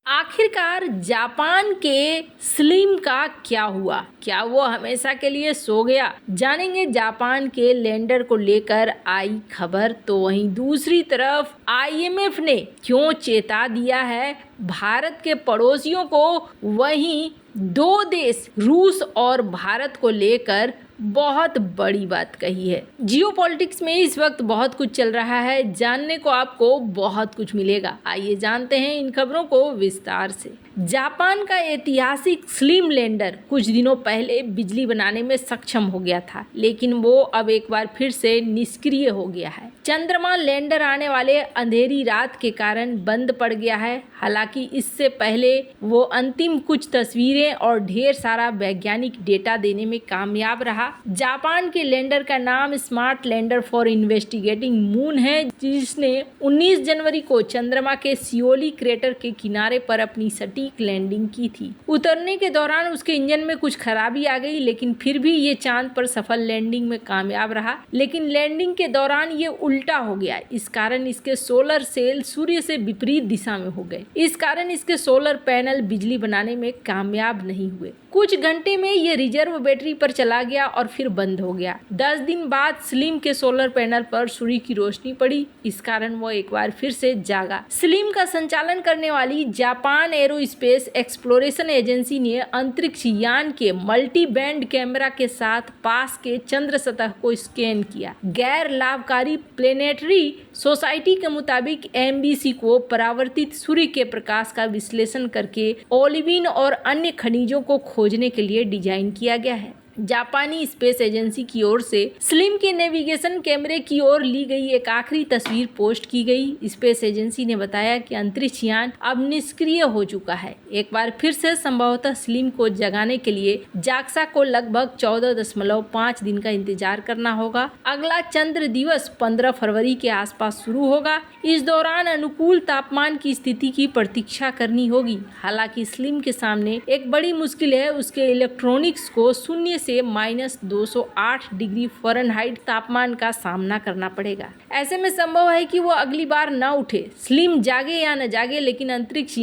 आखिरकार जापान के स्लिम का क्या हुआ? क्या वो हमेशा के लिए सो गया? जानेंगे जापान के लैंडर को लेकर आई खबर। तो वहीं दूसरी तरफ आईएमएफ ने क्यों चेता दिया है भारत के पड़ोसियों को। वहीं दो देश रूस और भारत को लेकर बहुत बड़ी बात कही है। जियोपॉलिटिक्स में इस वक्त बहुत कुछ चल रहा है, जानने को आपको बहुत कुछ मिलेगा। आइए जानते हैं इन खबरों को विस्तार से। जापान का ऐतिहासिक स्लिम लैंडर कुछ दिनों पहले बिजली बनाने में सक्षम हो गया था, लेकिन वो अब एक बार फिर से निष्क्रिय हो गया है। चंद्रमा लैंडर आने वाले अंधेरी रात के कारण बंद पड़ गया है। हालांकि इससे पहले वो अंतिम कुछ तस्वीरें और ढेर सारा वैज्ञानिक डेटा देने में कामयाब रहा। जापान के लैंडर का नाम smart lander for investigating moon है, जिसने 19 जनवरी को चंद्रमा के सियोली क्रेटर के किनारे पर अपनी सटीक लैंडिंग की थी। उतरने के दौरान उसके इंजन में कुछ खराबी आ गई, लेकिन फिर भी ये चांद पर सफल लैंडिंग में कामयाब रहा। लेकिन लैंडिंग के दौरान ये उल्टा हो गया। इस कारण इसके सोलर सेल सूर्य से विपरीत दिशा में हो गए। इस कारण इसके सोलर पैनल बिजली बनाने में कामयाब नहीं हुए। कुछ घंटे में ये रिजर्व बैटरी पर चला गया और फिर बंद हो गया। 10 दिन बाद स्लिम के सोलर पैनल पर सूर्य की रोशनी पड़ी। इस कारण वो एक बार फिर से जागा। स्लिम का संचालन करने वाली जापान एरोस्पेस एक्सप्लोरेशन एजेंसी ने अंतरिक्ष यान के मल्टी बैंड कैमरा के साथ पास के चंद्र सतह को स्कैन किया। गैर लाभकारी प्लेनेटरी सोसाइटी के मुताबिक एमबीसी को परावर्तित सूर्य के प्रकाश का विश्लेषण करके ओलिविन और अन्य खनिजों को खोजने के लिए डिजाइन किया गया है। जापानी स्पेस एजेंसी की ओर से स्लिम के नेविगेशन कैमरे की ओर ली गई एक आखिरी तस्वीर पोस्ट की गई। स्पेस एजेंसी ने बताया कि अंतरिक्ष यान अब निष्क्रिय हो चुका है। एक बार फिर से संभवतः स्लिम को जगाने के लिए जाक्सा को लगभग 14.5 दिन का इंतजार करना होगा। अगला चंद्र दिवस 15 फरवरी के आसपास शुरू होगा। इस दौरान अनुकूल तापमान की स्थिति की प्रतीक्षा करनी होगी। हालांकि स्लिम के सामने एक बड़ी मुश्किल है, उसके इलेक्ट्रॉनिक्स को शून्य से -208 डिग्री फ़ारेनहाइट तापमान का सामना करना पड़ेगा। ऐसे में संभव है कि वो अगली बार न उठे। स्लिम जागे या न जागे, लेकिन अंतरिक्ष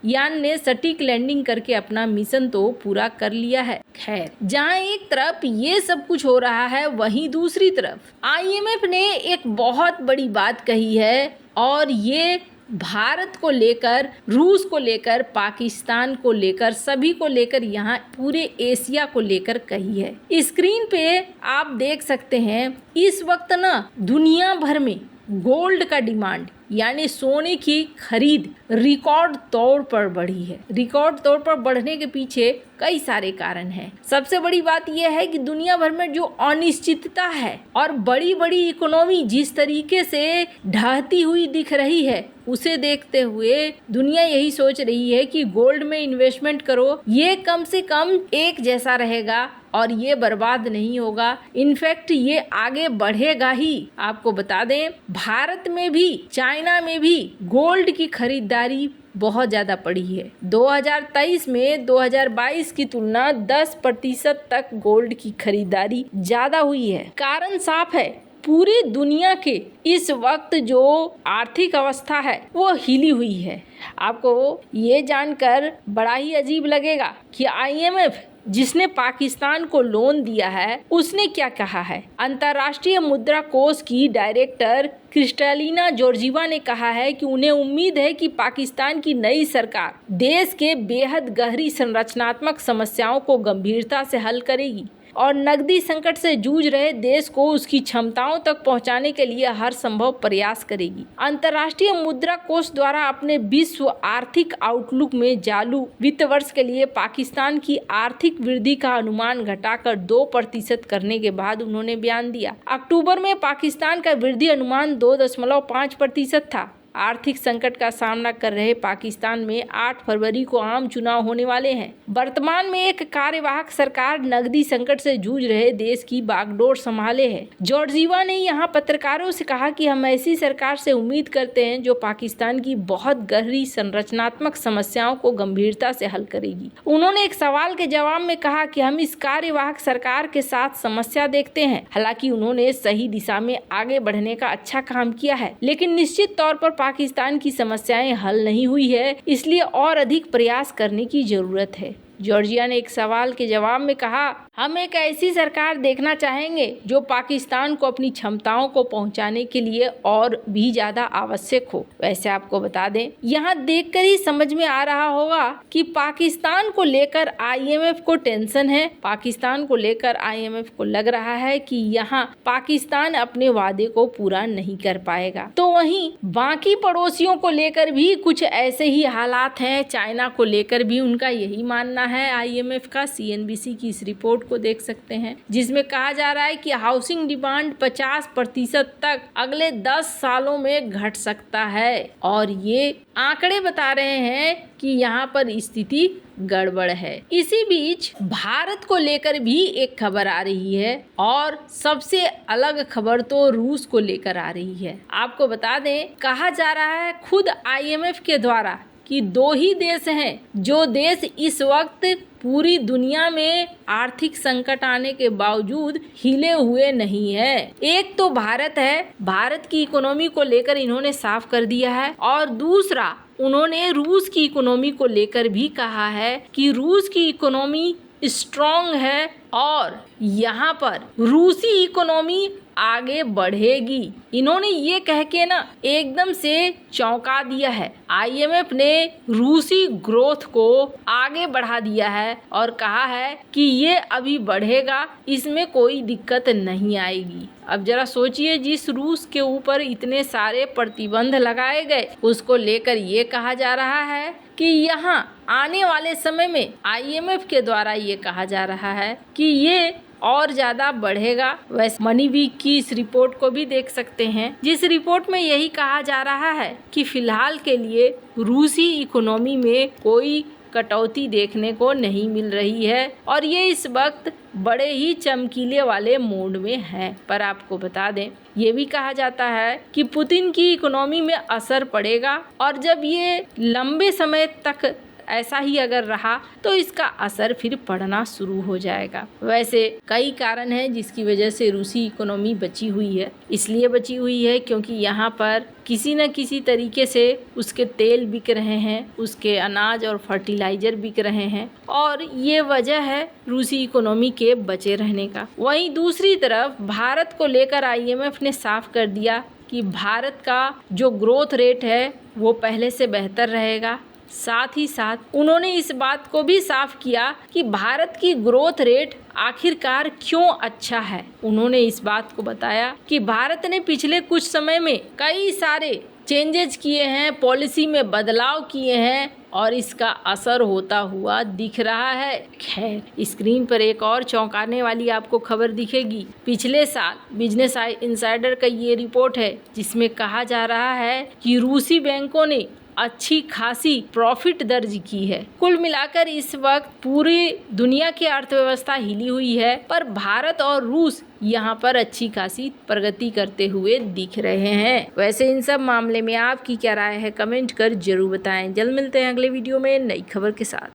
यान ने सटीक लैंडिंग करके अपना मिशन तो पूरा कर लिया है। खैर, जहां एक तरफ ये सब कुछ हो रहा है, वहीं दूसरी तरफ आईएमएफ ने एक बहुत बड़ी बात कही है, और ये भारत को लेकर, रूस को लेकर, पाकिस्तान को लेकर, सभी को लेकर, यहाँ पूरे एशिया को लेकर कही है। स्क्रीन पे आप देख सकते हैं इस वक्त ना दुनिया भर में गोल्ड का डिमांड यानी सोने की खरीद रिकॉर्ड तौर पर बढ़ी है। रिकॉर्ड तौर पर बढ़ने के पीछे कई सारे कारण हैं। सबसे बड़ी बात यह है कि दुनिया भर में जो अनिश्चितता है और बड़ी बड़ी इकोनॉमी जिस तरीके से ढहती हुई दिख रही है, उसे देखते हुए दुनिया यही सोच रही है कि गोल्ड में इन्वेस्टमेंट करो। ये कम से कम एक जैसा रहेगा और ये बर्बाद नहीं होगा। इनफैक्ट ये आगे बढ़ेगा ही। आपको बता दें, भारत में भी, चाइना में भी गोल्ड की खरीदारी बहुत ज़्यादा बढ़ी है। 2023 में 2022 की तुलना 10% तक गोल्ड की खरीदारी ज़्यादा हुई है। कारण साफ है, पूरी दुनिया के इस वक्त जो आर्थिक अवस्था है वो हिली हुई है। आपको ये जानकर बड़ा ही अजीब लगेगा कि आईएमएफ जिसने पाकिस्तान को लोन दिया है, उसने क्या कहा है। अंतर्राष्ट्रीय मुद्रा कोष की डायरेक्टर क्रिस्टलिना जॉर्जीवा ने कहा है कि उन्हें उम्मीद है कि पाकिस्तान की नई सरकार देश के बेहद गहरी संरचनात्मक समस्याओं को गंभीरता से हल करेगी और नकदी संकट से जूझ रहे देश को उसकी क्षमताओं तक पहुंचाने के लिए हर संभव प्रयास करेगी। अंतर्राष्ट्रीय मुद्रा कोष द्वारा अपने विश्व आर्थिक आउटलुक में चालू वित्त वर्ष के लिए पाकिस्तान की आर्थिक वृद्धि का अनुमान घटाकर 2% करने के बाद उन्होंने बयान दिया। अक्टूबर में पाकिस्तान का वृद्धि अनुमान 2.5% था। आर्थिक संकट का सामना कर रहे पाकिस्तान में 8 फरवरी को आम चुनाव होने वाले हैं। वर्तमान में एक कार्यवाहक सरकार नकदी संकट से जूझ रहे देश की बागडोर संभाले है। जॉर्जीवा ने यहां पत्रकारों से कहा कि हम ऐसी सरकार से उम्मीद करते हैं जो पाकिस्तान की बहुत गहरी संरचनात्मक समस्याओं को गंभीरता से हल करेगी। उन्होंने एक सवाल के जवाब में कहा कि हम इस कार्यवाहक सरकार के साथ समस्या देखते हैं। हालांकि उन्होंने सही दिशा में आगे बढ़ने का अच्छा काम किया है, लेकिन निश्चित तौर पर पाकिस्तान की समस्याएं हल नहीं हुई है, इसलिए और अधिक प्रयास करने की जरूरत है। जॉर्जिया ने एक सवाल के जवाब में कहा, हम एक ऐसी सरकार देखना चाहेंगे जो पाकिस्तान को अपनी क्षमताओं को पहुंचाने के लिए और भी ज्यादा आवश्यक हो। वैसे आपको बता दें, यहाँ देखकर ही समझ में आ रहा होगा कि पाकिस्तान को लेकर IMF को टेंशन है। पाकिस्तान को लेकर IMF को लग रहा है कि यहाँ पाकिस्तान अपने वादे को पूरा नहीं कर पाएगा। तो वहीं बाकी पड़ोसियों को लेकर भी कुछ ऐसे ही हालात हैं। चाइना को लेकर भी उनका यही मानना है IMF का। CNBC की इस रिपोर्ट को देख सकते हैं, जिसमें कहा जा रहा है कि हाउसिंग डिमांड 50% तक अगले 10 सालों में घट सकता है और ये आंकड़े बता रहे हैं कि यहाँ पर स्थिति गड़बड़ है। इसी बीच भारत को लेकर भी एक खबर आ रही है और सबसे अलग खबर तो रूस को लेकर आ रही है। आपको बता दें, कहा जा रहा है खुद IMF के द्वारा कि 2 ही देश हैं जो देश इस वक्त पूरी दुनिया में आर्थिक संकट आने के बावजूद हिले हुए नहीं है। एक तो भारत है, भारत की इकोनॉमी को लेकर इन्होंने साफ कर दिया है, और दूसरा उन्होंने रूस की इकोनॉमी को लेकर भी कहा है कि रूस की इकोनॉमी स्ट्रॉन्ग है और यहाँ पर रूसी इकोनॉमी आगे बढ़ेगी। इन्होंने ये कह के ना एकदम से चौंका दिया है। IMF ने रूसी ग्रोथ को आगे बढ़ा दिया है और कहा है कि ये अभी बढ़ेगा, इसमें कोई दिक्कत नहीं आएगी। अब जरा सोचिए, जिस रूस के ऊपर इतने सारे प्रतिबंध लगाए गए उसको लेकर ये कहा जा रहा है कि यहाँ आने वाले समय में IMF के द्वारा ये कहा जा रहा है कि ये और ज़्यादा बढ़ेगा। वैसे मनी वीक की इस रिपोर्ट को भी देख सकते हैं, जिस रिपोर्ट में यही कहा जा रहा है कि फिलहाल के लिए रूसी इकोनॉमी में कोई कटौती देखने को नहीं मिल रही है और ये इस वक्त बड़े ही चमकीले वाले मोड में है। पर आपको बता दें, ये भी कहा जाता है कि पुतिन की इकोनॉमी में असर पड़ेगा और जब ये लंबे समय तक ऐसा ही अगर रहा तो इसका असर फिर पड़ना शुरू हो जाएगा। वैसे कई कारण हैं जिसकी वजह से रूसी इकोनॉमी बची हुई है। इसलिए बची हुई है क्योंकि यहाँ पर किसी न किसी तरीके से उसके तेल बिक रहे हैं, उसके अनाज और फर्टिलाइज़र बिक रहे हैं और ये वजह है रूसी इकोनॉमी के बचे रहने का। वहीं दूसरी तरफ भारत को लेकर IMF ने साफ कर दिया कि भारत का जो ग्रोथ रेट है वो पहले से बेहतर रहेगा। साथ ही साथ उन्होंने इस बात को भी साफ किया कि भारत की ग्रोथ रेट आखिरकार क्यों अच्छा है। उन्होंने इस बात को बताया कि भारत ने पिछले कुछ समय में कई सारे चेंजेस किए हैं, पॉलिसी में बदलाव किए हैं और इसका असर होता हुआ दिख रहा है। खैर, स्क्रीन पर एक और चौंकाने वाली आपको खबर दिखेगी। पिछले साल बिजनेस इनसाइडर का ये रिपोर्ट है जिसमें कहा जा रहा है कि रूसी बैंकों ने अच्छी खासी प्रॉफिट दर्ज की है। कुल मिलाकर इस वक्त पूरी दुनिया की अर्थव्यवस्था हिली हुई है, पर भारत और रूस यहाँ पर अच्छी खासी प्रगति करते हुए दिख रहे हैं। वैसे इन सब मामले में आपकी क्या राय है, कमेंट कर जरूर बताएं। जल्द मिलते हैं अगले वीडियो में नई खबर के साथ।